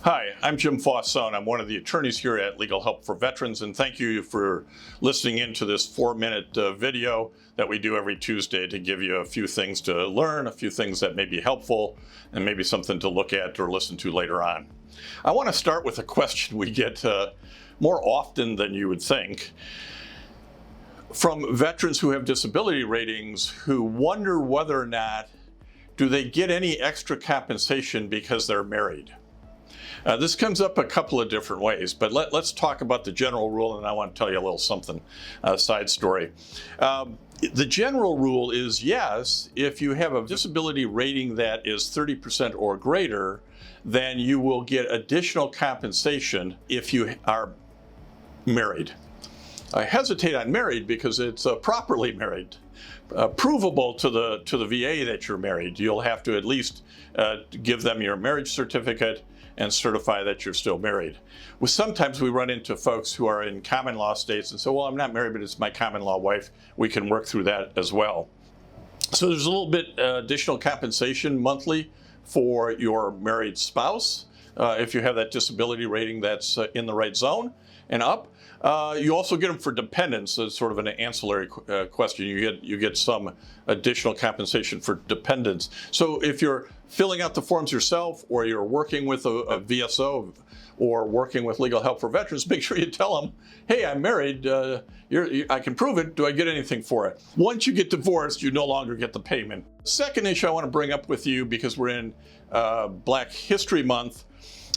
Hi, I'm Jim Fausone. I'm one of the attorneys here at Legal Help for Veterans, and thank you for listening into this 4-minute video that we do every Tuesday to give you a few things to learn, a few things that may be helpful, and maybe something to look at or listen to later on. I want to start with a question we get more often than you would think from veterans who have disability ratings who wonder whether or not do they get any extra compensation because they're married. This comes up a couple of different ways, but let's talk about the general rule, and I want to tell you a little something, side story. The general rule is yes, if you have a disability rating that is 30% or greater, then you will get additional compensation if you are married. I hesitate on married because it's properly married. Provable to the VA that you're married. You'll have to at least give them your marriage certificate and certify that you're still married. Well, sometimes we run into folks who are in common law states and say, well, I'm not married, but it's my common law wife. We can work through that as well. So there's a little bit additional compensation monthly for your married spouse if you have that disability rating that's in the right zone and up. You also get them for dependents as sort of an ancillary question. You get some additional compensation for dependents. So if you're filling out the forms yourself, or you're working with a VSO, or working with Legal Help for Veterans, make sure you tell them, hey, I'm married, I can prove it, do I get anything for it? Once you get divorced, you no longer get the payment. Second issue I want to bring up with you, because we're in Black History Month,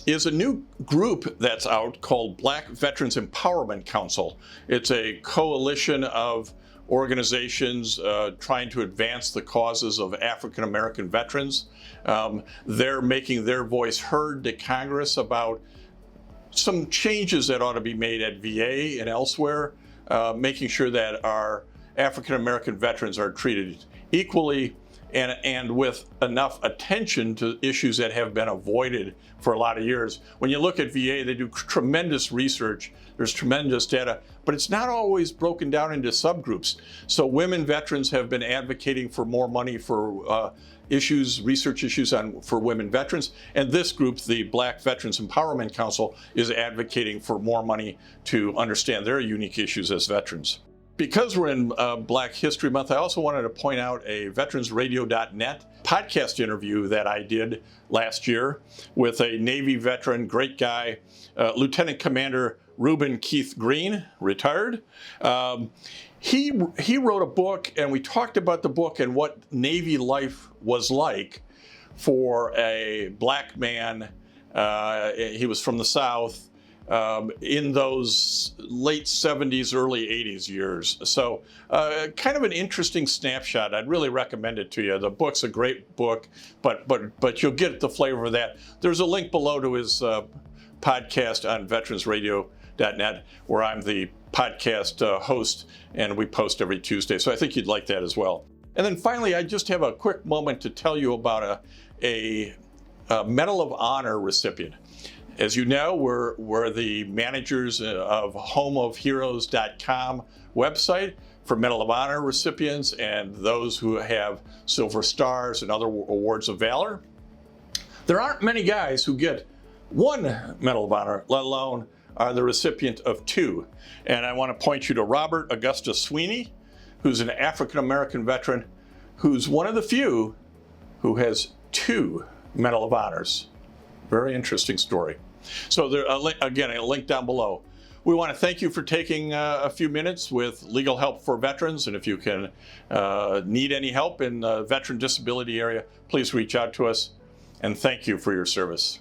is a new group that's out called Black Veterans Empowerment Council. It's a coalition of organizations trying to advance the causes of African American veterans. They're making their voice heard to Congress about some changes that ought to be made at VA and elsewhere, making sure that our African American veterans are treated equally and with enough attention to issues that have been avoided for a lot of years. When you look at VA, they do tremendous research, there's tremendous data, but it's not always broken down into subgroups. So women veterans have been advocating for more money for research issues for women veterans, and this group, the Black Veterans Empowerment Council, is advocating for more money to understand their unique issues as veterans. Because we're in Black History Month, I also wanted to point out a veteransradio.net podcast interview that I did last year with a Navy veteran, great guy, Lieutenant Commander Reuben Keith Green, retired. He wrote a book, and we talked about the book and what Navy life was like for a black man. He was from the South. In those late 70s, early 80s years. So kind of an interesting snapshot. I'd really recommend it to you. The book's a great book, but you'll get the flavor of that. There's a link below to his podcast on veteransradio.net, where I'm the podcast host, and we post every Tuesday. So I think you'd like that as well. And then finally, I just have a quick moment to tell you about a Medal of Honor recipient. As you know, we're the managers of homeofheroes.com website for Medal of Honor recipients and those who have Silver Stars and other awards of valor. There aren't many guys who get one Medal of Honor, let alone are the recipient of two. And I want to point you to Robert Augustus Sweeney, who's an African American veteran, who's one of the few who has two Medal of Honors. Very interesting story. So there, again, a link down below. We want to thank you for taking a few minutes with Legal Help for Veterans, and if you can need any help in the veteran disability area, please reach out to us, and thank you for your service.